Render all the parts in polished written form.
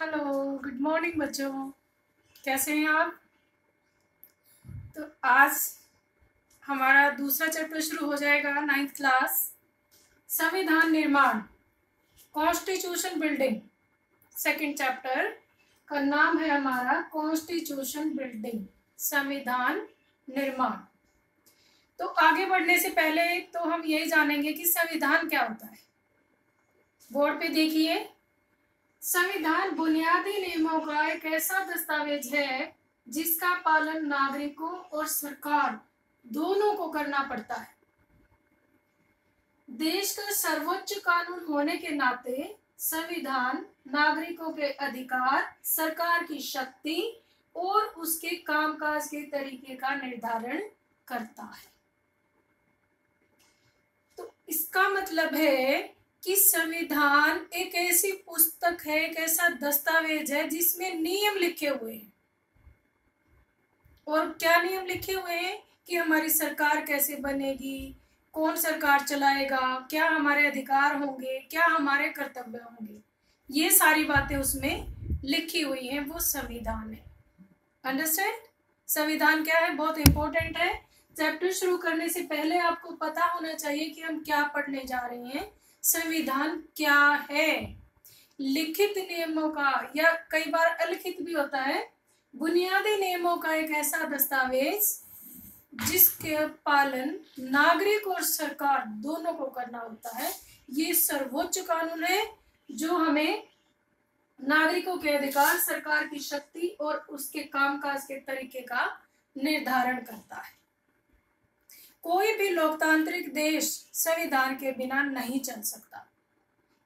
Hello, good morning बच्चों। कैसे हैं आप? तो आज हमारा दूसरा चैप्टर शुरू हो जाएगा, 9th क्लास, संविधान निर्माण, कॉन्स्टिट्यूशन बिल्डिंग। सेकंड चैप्टर का नाम है हमारा कॉन्स्टिट्यूशन बिल्डिंग, संविधान निर्माण। तो आगे बढ़ने से पहले तो हम यही जानेंगे कि संविधान क्या होता है। बोर्ड पे देखिए, संविधान बुनियादी नियमों का एक ऐसा दस्तावेज है जिसका पालन नागरिकों और सरकार दोनों को करना पड़ता है। देश का सर्वोच्च कानून होने के नाते संविधान नागरिकों के अधिकार, सरकार की शक्ति और उसके कामकाज के तरीके का निर्धारण करता है। तो इसका मतलब है कि संविधान एक ऐसी पुस्तक है, एक ऐसा दस्तावेज है जिसमें नियम लिखे हुए हैं। और क्या नियम लिखे हुए हैं कि हमारी सरकार कैसे बनेगी, कौन सरकार चलाएगा, क्या हमारे अधिकार होंगे, क्या हमारे कर्तव्य होंगे, ये सारी बातें उसमें लिखी हुई हैं। वो संविधान है। अंडरस्टैंड? संविधान क्या है, बहुत इंपॉर्टेंट है। चैप्टर शुरू करने से पहले आपको पता होना चाहिए कि हम क्या पढ़ने जा रहे हैं। संविधान क्या है? लिखित नियमों का, या कई बार अलिखित भी होता है, बुनियादी नियमों का एक ऐसा दस्तावेज जिसके पालन नागरिक और सरकार दोनों को करना होता है। ये सर्वोच्च कानून है जो हमें नागरिकों के अधिकार, सरकार की शक्ति और उसके कामकाज के तरीके का निर्धारण करता है। कोई भी लोकतांत्रिक देश संविधान के बिना नहीं चल सकता।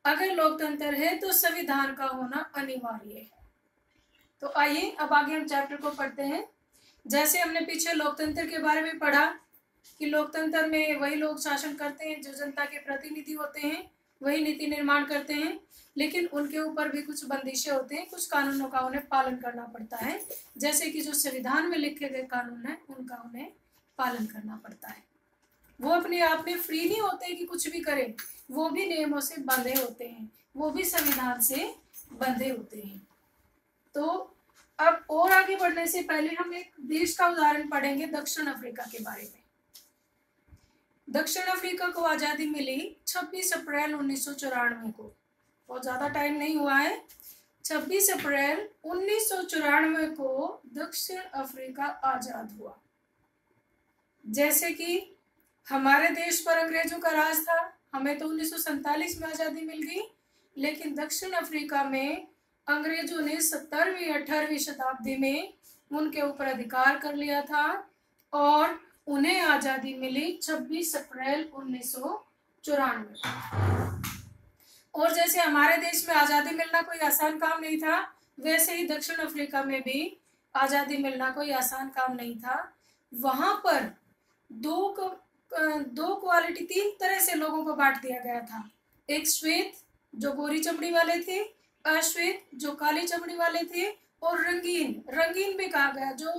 अगर लोकतंत्र है तो संविधान का होना अनिवार्य है। तो आइए अब आगे हम चैप्टर को पढ़ते हैं। जैसे हमने पीछे लोकतंत्र के बारे में पढ़ा कि लोकतंत्र में वही लोग शासन करते हैं जो जनता के प्रतिनिधि होते हैं, वही नीति निर्माण करते हैं, लेकिन उनके ऊपर भी कुछ बंदिशें होते हैं, कुछ कानूनों का उन्हें पालन करना पड़ता है। जैसे कि जो संविधान में लिखे गए कानून है उनका उन्हें पालन करना पड़ता है। वो अपने आप में फ्री नहीं होते कि कुछ भी करें, वो भी नियमों से बंधे होते हैं, वो भी संविधान से बंधे होते हैं। तो अब और आगे बढ़ने से पहले हम एक देश का उदाहरण पढ़ेंगे, दक्षिण अफ्रीका के बारे में। दक्षिण अफ्रीका को आजादी मिली 26 अप्रैल 1994 को। बहुत ज्यादा टाइम नहीं हुआ है। 26 अप्रैल 1994 को दक्षिण अफ्रीका आजाद हुआ। जैसे कि हमारे देश पर अंग्रेजों का राज था, हमें तो 1947 में आजादी मिल गई, लेकिन दक्षिण अफ्रीका में अंग्रेजों ने 17वीं 18वीं शताब्दी में उनके ऊपर अधिकार कर लिया था और उन्हें आजादी मिली 26 अप्रैल 1994। और जैसे हमारे देश में आजादी मिलना कोई आसान काम नहीं था, वैसे ही दक्षिण अफ्रीका में भी आजादी मिलना कोई आसान काम नहीं था। वहां पर दो क्वालिटी, 3 तरह से लोगों को बांट दिया गया था। एक श्वेत जो गोरी चमड़ी वाले थे, अश्वेत जो काली चमड़ी वाले थे, और रंगीन भी कहा गया जो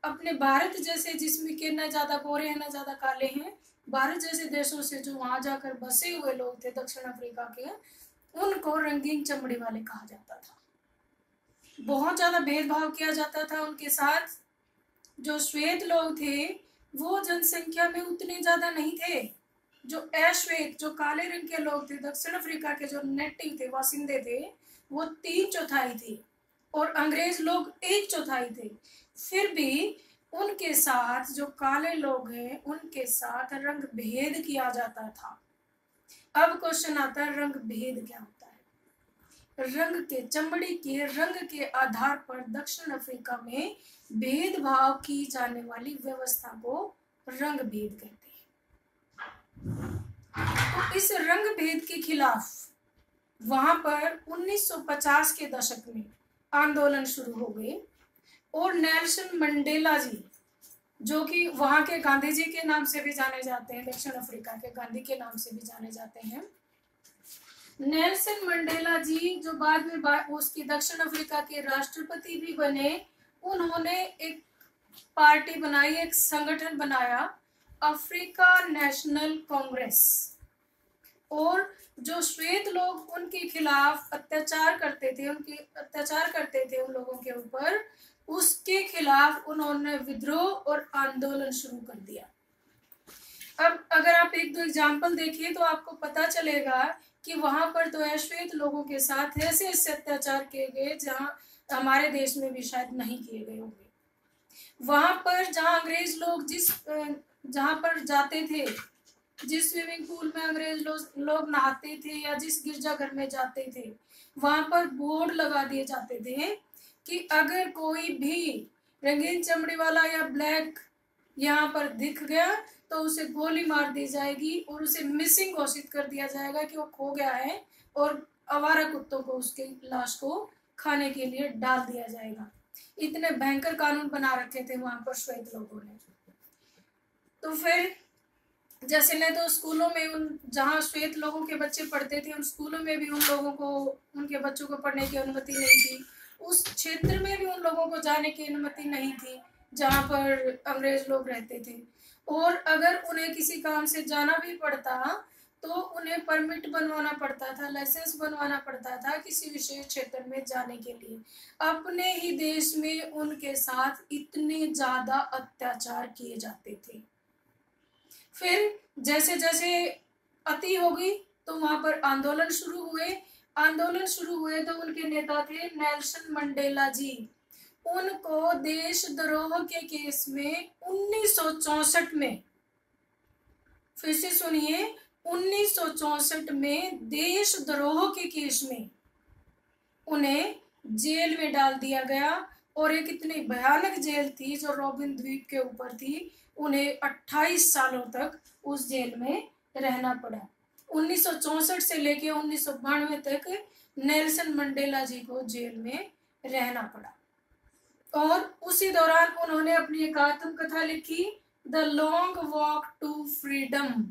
अपने भारत जैसे, जिसमें के न ज्यादा गोरे हैं न ज्यादा काले हैं, भारत जैसे देशों से जो वहां जाकर बसे हुए लोग थे दक्षिण अफ्रीका के, उनको रंगीन चमड़ी वाले कहा जाता था। बहुत ज्यादा भेदभाव किया जाता था उनके साथ। जो श्वेत लोग थे वो जनसंख्या में उतने ज्यादा नहीं थे। जो अश्वेत, जो काले रंग के लोग थे, दक्षिण अफ्रीका के जो नेटिव थे, वासिंदे थे, वो 3/4 थे और अंग्रेज लोग 1/4 थे। फिर भी उनके साथ जो काले लोग हैं उनके साथ रंग भेद किया जाता था। अब क्वेश्चन आता है, रंग भेद क्या होता है? रंग के, चमड़ी के रंग के आधार पर दक्षिण अफ्रीका में भेदभाव की जाने वाली व्यवस्था को रंग भेद कहते हैं। तो इस रंग भेद के खिलाफ वहां पर 1950 के दशक में आंदोलन शुरू हो गए और नेल्सन मंडेला जी, जो कि वहां के गांधी जी के नाम से भी जाने जाते हैं, दक्षिण अफ्रीका के गांधी के नाम से भी जाने जाते हैं, नेल्सन मंडेला जी जो बाद में उसकी दक्षिण अफ्रीका के राष्ट्रपति भी बने, उन्होंने एक पार्टी बनाई, एक संगठन बनाया, अफ्रीका नेशनल कांग्रेस। और जो श्वेत लोग उनके खिलाफ अत्याचार करते थे, उन लोगों के ऊपर, उसके खिलाफ उन्होंने विद्रोह और आंदोलन शुरू कर दिया। अब अगर आप एक दो एग्जाम्पल देखिए तो आपको पता चलेगा कि वहां पर तो श्वेत लोगों के साथ ऐसे ऐसे अत्याचार किए गए जहां हमारे देश में भी शायद नहीं किए गए होंगे। वहां पर जहां अंग्रेज लोग जहां पर जाते थे, जिस स्विमिंग पूल में अंग्रेज लोग नहाते थे या जिस गिरजाघर में जाते थे, वहां पर बोर्ड लगा दिए जाते थे कि अगर कोई भी रंगीन चमड़ी वाला या ब्लैक यहाँ पर दिख गया तो उसे गोली मार दी जाएगी और उसे मिसिंग घोषित कर दिया जाएगा कि वो खो गया है, और आवारा कुत्तों को उसके लाश को खाने के लिए डाल दिया जाएगा। इतने भयंकर कानून बना रखे थे वहां पर श्वेत लोगों ने। तो फिर जैसे नहीं तो स्कूलों में जहाँ श्वेत लोगों के बच्चे पढ़ते थे, उन स्कूलों में भी उन लोगों को, उनके बच्चों को पढ़ने की अनुमति नहीं थी। उस क्षेत्र में भी उन लोगों को जाने की अनुमति नहीं थी जहाँ पर अंग्रेज लोग रहते थे। और अगर उन्हें किसी काम से जाना भी पड़ता तो उन्हें परमिट बनवाना पड़ता था, लाइसेंस बनवाना पड़ता था किसी विशेष क्षेत्र में जाने के लिए। अपने ही देश में उनके साथ इतने ज्यादा अत्याचार किए जाते थे। फिर जैसे जैसे अति हो गई तो वहां पर आंदोलन शुरू हुए तो उनके नेता थे नेल्सन मंडेला जी। उनको देशद्रोह के केस में 1964 में, फिर से सुनिए, 1964 में देशद्रोह के केस में उन्हें जेल में डाल दिया गया। और एक इतनी भयानक जेल थी जो रॉबिन द्वीप के ऊपर थी, उन्हें 28 सालों तक उस जेल में रहना पड़ा। 1964 से लेकर 1992 तक नेल्सन मंडेला जी को जेल में रहना पड़ा। और उसी दौरान उन्होंने अपनी एक आत्मकथा लिखी, The Long Walk to Freedom.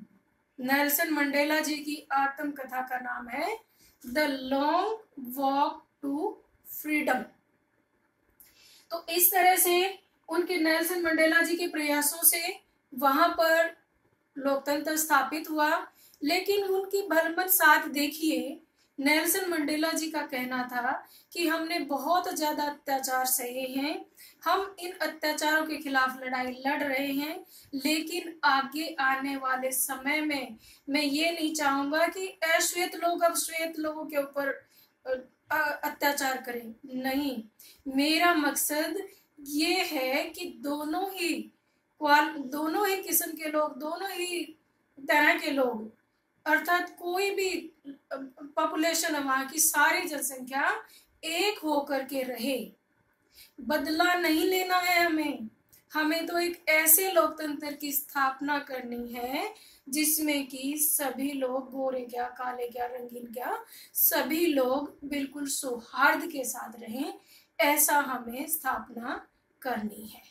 Nelson Mandela ji की आत्मकथा का नाम है The Long Walk to Freedom. तो इस तरह से उनके नेल्सन मंडेला जी के प्रयासों से वहां पर लोकतंत्र स्थापित हुआ। लेकिन उनकी भरमत साथ देखिए, नेल्सन मंडेला जी का कहना था कि हमने बहुत ज्यादा अत्याचार सहे हैं, हम इन अत्याचारों के खिलाफ लड़ाई लड़ रहे हैं, लेकिन आगे आने वाले समय में मैं ये नहीं चाहूंगा कि अश्वेत लोग अब श्वेत लोगों के ऊपर अत्याचार करें। नहीं, मेरा मकसद ये है कि दोनों ही किस्म के लोग, दोनों ही तरह के लोग, अर्थात कोई भी पॉपुलेशन, वहां की सारी जनसंख्या एक होकर के रहे। बदला नहीं लेना है हमें तो एक ऐसे लोकतंत्र की स्थापना करनी है जिसमें कि सभी लोग, गोरे क्या, काले क्या, रंगीन क्या, सभी लोग बिल्कुल सौहार्द के साथ रहें। ऐसा हमें स्थापना करनी है।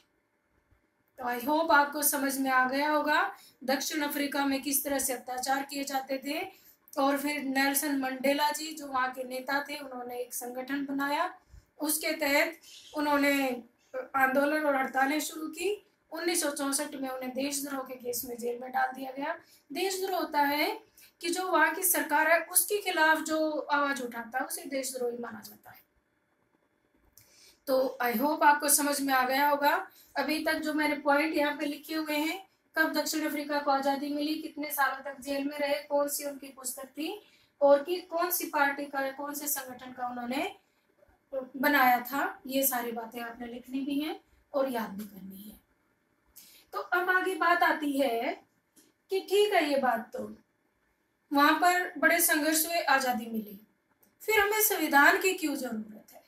तो आई होप आपको समझ में आ गया होगा दक्षिण अफ्रीका में किस तरह से अत्याचार किए जाते थे। और फिर नेल्सन मंडेला जी जो वहाँ के नेता थे, उन्होंने एक संगठन बनाया, उसके तहत उन्होंने आंदोलन और हड़तालें शुरू की। 1964 में उन्हें देशद्रोह के केस में जेल में डाल दिया गया। देशद्रोह होता है कि जो वहाँ की सरकार है उसके खिलाफ जो आवाज उठाता है उसे देशद्रोही माना जाता है। तो आई होप आपको समझ में आ गया होगा। अभी तक जो मैंने पॉइंट यहाँ पे लिखे हुए हैं, कब दक्षिण अफ्रीका को आज़ादी मिली, कितने सालों तक जेल में रहे, कौन सी उनकी पुस्तक थी, और कि कौन सी पार्टी का, कौन से संगठन का उन्होंने बनाया था, ये सारी बातें आपने लिखनी भी हैं और याद भी करनी है। तो अब आगे बात आती है कि ठीक है, ये बात तो वहां पर बड़े संघर्ष हुए, आज़ादी मिली, फिर हमें संविधान की क्यों जरूरत है?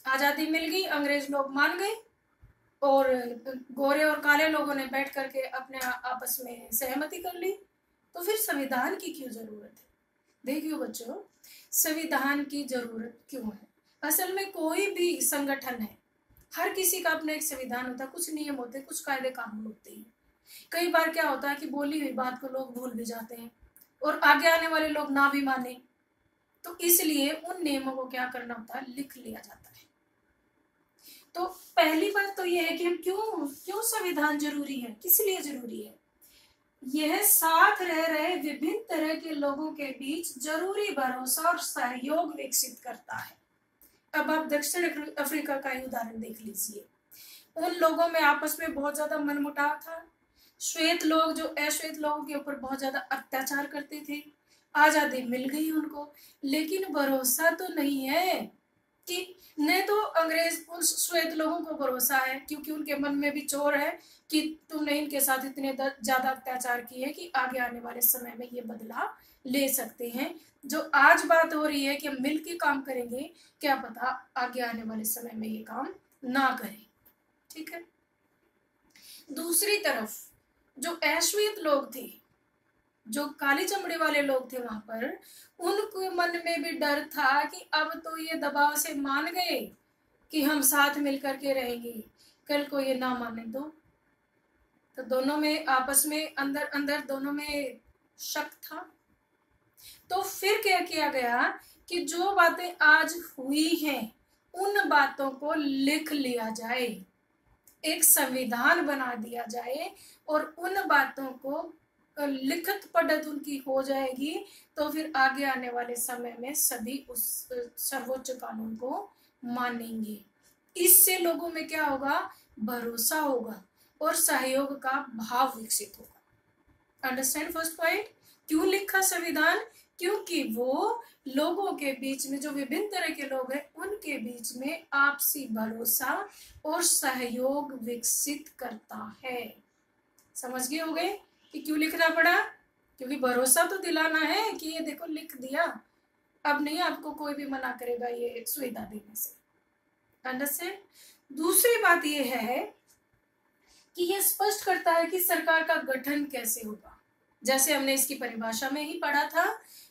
आज़ादी मिल गई, अंग्रेज लोग मान गए और गोरे और काले लोगों ने बैठ करके अपने आपस में सहमति कर ली, तो फिर संविधान की क्यों जरूरत है? देखियो बच्चों, संविधान की जरूरत क्यों है? असल में कोई भी संगठन है, हर किसी का अपना एक संविधान होता है, कुछ नियम होते हैं, कुछ कायदे कानून होते हैं। कई बार क्या होता है कि बोली हुई बात को लोग भूल भी जाते हैं और आगे आने वाले लोग ना भी माने, तो इसलिए उन नियमों को क्या करना होता है, लिख लिया जाता है। तो पहली बात तो ये है कि हम क्यों संविधान जरूरी है, किस लिए जरूरी है? यह साथ रह रहे विभिन्न तरह के लोगों के बीच जरूरी भरोसा और सहयोग विकसित करता है। अब आप दक्षिण अफ्रीका का ही उदाहरण देख लीजिए। उन लोगों में आपस में बहुत ज्यादा मनमुटाव था। श्वेत लोग जो अश्वेत लोगों के ऊपर बहुत ज्यादा अत्याचार करते थे। आजादी मिल गई उनको, लेकिन भरोसा तो नहीं है कि न तो अंग्रेज उन श्वेत लोगों को भरोसा है, क्योंकि उनके मन में भी चोर है कि तुमने इनके साथ इतने ज्यादा अत्याचार किए कि आगे आने वाले समय में ये बदला ले सकते हैं। जो आज बात हो रही है कि हम मिल के काम करेंगे, क्या पता आगे आने वाले समय में ये काम ना करें। ठीक है। दूसरी तरफ जो अश्वेत लोग थे, जो काली चमड़ी वाले लोग थे वहां पर, उनके मन में भी डर था कि अब तो ये दबाव से मान गए कि हम साथ मिलकर के रहेंगे, कल को ये ना माने तो दोनों में आपस में अंदर अंदर दोनों में शक था। तो फिर क्या किया गया कि जो बातें आज हुई हैं उन बातों को लिख लिया जाए, एक संविधान बना दिया जाए और उन बातों को लिखित पढ़त उनकी हो जाएगी, तो फिर आगे आने वाले समय में सभी उस सर्वोच्च कानून को मानेंगे। इससे लोगों में क्या होगा, भरोसा होगा और सहयोग का भाव विकसित होगा। Understand first point. क्यों लिखा संविधान? क्योंकि वो लोगों के बीच में, जो विभिन्न तरह के लोग हैं, उनके बीच में आपसी भरोसा और सहयोग विकसित करता है। समझ गए होंगे कि क्यों लिखना पड़ा? क्योंकि भरोसा तो दिलाना है कि ये देखो लिख दिया, अब नहीं आपको कोई भी मना करेगा ये सुविधा देने से। अंडरस्टैंड। दूसरी बात ये है कि ये स्पष्ट करता है कि सरकार का गठन कैसे होगा। जैसे हमने इसकी परिभाषा में ही पढ़ा था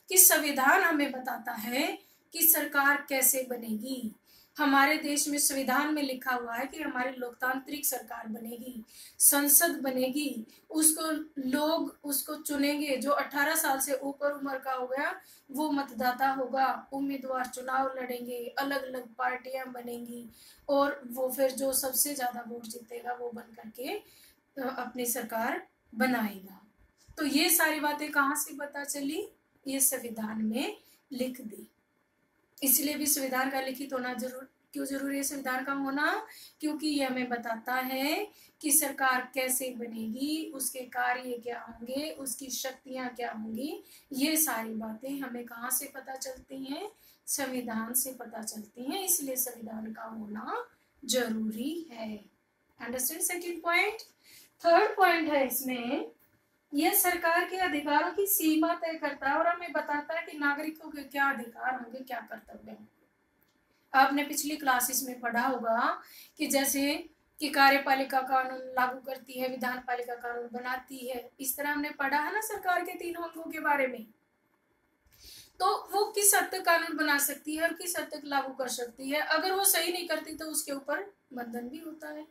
कि संविधान हमें बताता है कि सरकार कैसे बनेगी। हमारे देश में संविधान में लिखा हुआ है कि हमारी लोकतांत्रिक सरकार बनेगी, संसद बनेगी, उसको लोग उसको चुनेंगे। जो 18 साल से ऊपर उम्र का हो गया वो मतदाता होगा, उम्मीदवार चुनाव लड़ेंगे, अलग अलग पार्टियां बनेंगी और वो फिर जो सबसे ज्यादा वोट जीतेगा वो बन करके अपनी सरकार बनाएगा। तो ये सारी बातें कहाँ से पता चली? ये संविधान में लिख दी। इसलिए भी संविधान का लिखित होना क्यों जरूरी है संविधान का होना? क्योंकि ये हमें बताता है कि सरकार कैसे बनेगी, उसके कार्य क्या होंगे, उसकी शक्तियां क्या होंगी। ये सारी बातें हमें कहाँ से पता चलती हैं? संविधान से पता चलती हैं। इसलिए संविधान का होना जरूरी है। Understand second point. Third point है इसमें, यह सरकार के अधिकारों की सीमा तय करता है और हमें बताता है कि नागरिकों के क्या अधिकार होंगे, क्या कर्तव्य होंगे। आपने पिछली क्लासेस में पढ़ा होगा कि जैसे कि कार्यपालिका कानून लागू करती है, विधान पालिका कानून बनाती है, इस तरह हमने पढ़ा है ना सरकार के तीनों अंगों के बारे में। तो वो किस हद तक कानून बना सकती है और किस हद तक लागू कर सकती है। अगर वो सही नहीं करती तो उसके ऊपर बंधन भी होता है,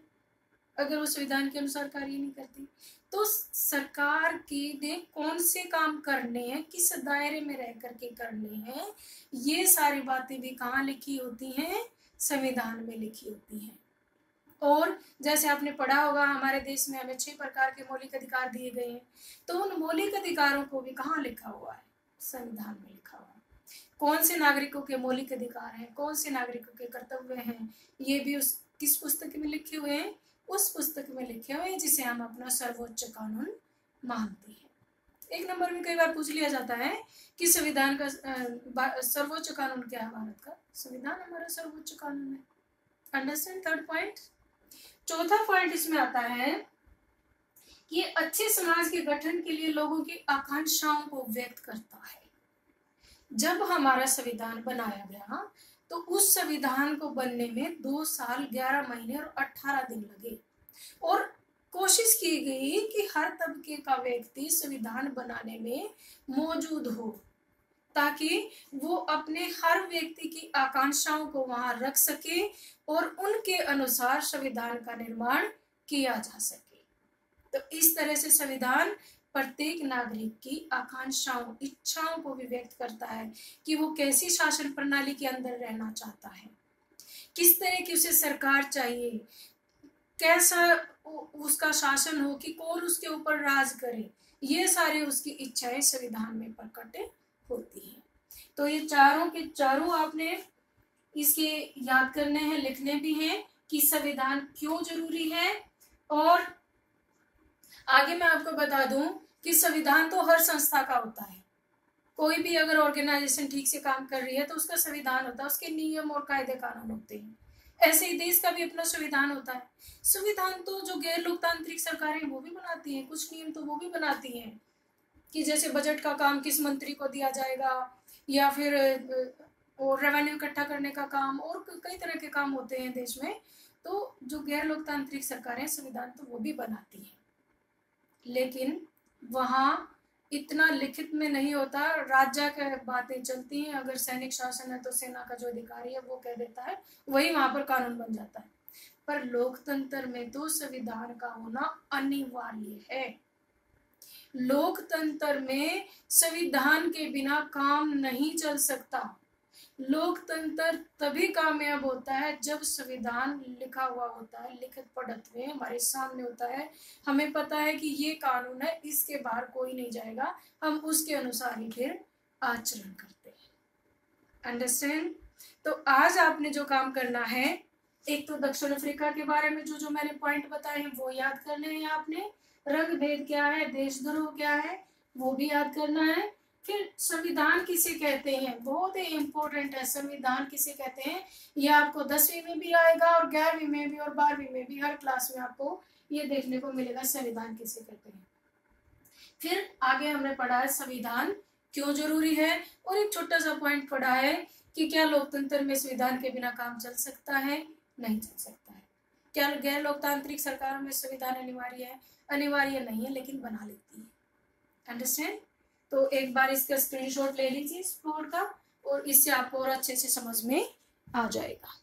अगर वो संविधान के अनुसार कार्य नहीं करती। तो सरकार के ने कौन से काम करने हैं, किस दायरे में रह करके करने हैं, ये सारी बातें भी कहाँ लिखी होती हैं? संविधान में लिखी होती हैं। और जैसे आपने पढ़ा होगा हमारे देश में हमें 6 प्रकार के मौलिक अधिकार दिए गए हैं, तो उन मौलिक अधिकारों को भी कहाँ लिखा हुआ है? संविधान में लिखा हुआ है। कौन से नागरिकों के मौलिक अधिकार हैं, कौन से नागरिकों के कर्तव्य हैं, ये भी उस किस पुस्तक में लिखे हुए हैं? उस पुस्तक में लिखे हुए हैं जिसे हम अपना सर्वोच्च कानून मानते हैं। एक नंबर में कई बार पूछ लिया जाता है कि संविधान का सर्वोच्च कानून क्या है भारत का? संविधान हमारा सर्वोच्च कानून है। Understand third point. चौथा पॉइंट इसमें आता है कि ये अच्छे समाज के गठन के लिए लोगों की आकांक्षाओं को व्यक्त करता है। जब हमारा संविधान बनाया गया तो उस संविधान को बनने में 2 साल 11 महीने और 18 दिन लगे और कोशिश की गई कि हर तबके का व्यक्ति संविधान बनाने में मौजूद हो, ताकि वो अपने हर व्यक्ति की आकांक्षाओं को वहां रख सके और उनके अनुसार संविधान का निर्माण किया जा सके। तो इस तरह से संविधान प्रत्येक नागरिक की आकांक्षाओं, इच्छाओं को भी व्यक्त करता है कि वो कैसी शासन प्रणाली के अंदर रहना चाहता है, किस तरह की उसे सरकार चाहिए, कैसा उसका शासन हो, कि कौन उसके ऊपर राज करे, ये सारी उसकी इच्छाएं संविधान में प्रकट होती है। तो ये चारों के चारों आपने इसके याद करने हैं, लिखने भी हैं कि संविधान क्यों जरूरी है। और आगे मैं आपको बता दूं कि संविधान तो हर संस्था का होता है। कोई भी अगर ऑर्गेनाइजेशन ठीक से काम कर रही है तो उसका संविधान होता है, उसके नियम और कायदे कानून होते हैं। ऐसे ही देश का भी अपना संविधान होता है। संविधान तो जो गैर लोकतांत्रिक सरकारें वो भी बनाती हैं, कुछ नियम तो वो भी बनाती हैं कि जैसे बजट का काम किस मंत्री को दिया जाएगा, या फिर और रेवेन्यू इकट्ठा करने का काम, और कई तरह के काम होते हैं देश में। तो जो गैर लोकतांत्रिक सरकारें संविधान तो वो भी बनाती हैं, लेकिन वहाँ इतना लिखित में नहीं होता, राज्य की बातें चलती हैं। अगर सैनिक शासन है तो सेना का जो अधिकारी है वो कह देता है, वही वहां पर कानून बन जाता है। पर लोकतंत्र में तो संविधान का होना अनिवार्य है। लोकतंत्र में संविधान के बिना काम नहीं चल सकता। लोकतंत्र तभी कामयाब होता है जब संविधान लिखा हुआ होता है, लिखित पढ़त में हमारे सामने होता है। हमें पता है कि ये कानून है, इसके बाहर कोई नहीं जाएगा, हम उसके अनुसार ही फिर आचरण करते हैं। अंडरस्टैंड? तो आज आपने जो काम करना है, एक तो दक्षिण अफ्रीका के बारे में जो जो मैंने पॉइंट बताए हैं वो याद करने हैं आपने। रंग भेद क्या है, देशद्रोह क्या है, वो भी याद करना है। फिर संविधान किसे कहते हैं, बहुत ही इम्पोर्टेंट है। संविधान किसे कहते हैं ये आपको 10वीं में भी आएगा और 11वीं में भी और 12वीं में भी, हर क्लास में आपको ये देखने को मिलेगा संविधान किसे कहते हैं। फिर आगे हमने पढ़ा है संविधान क्यों जरूरी है, और एक छोटा सा पॉइंट पढ़ा है कि क्या लोकतंत्र में संविधान के बिना काम चल सकता है, नहीं चल सकता है। क्या गैर लोकतांत्रिक सरकारों में संविधान अनिवार्य है, अनिवार्य नहीं है, लेकिन बना लेती है। अंडरस्टैंड? तो एक बार इसका स्क्रीनशॉट ले लीजिए इस बोर्ड का, और इससे आपको और अच्छे से समझ में आ जाएगा।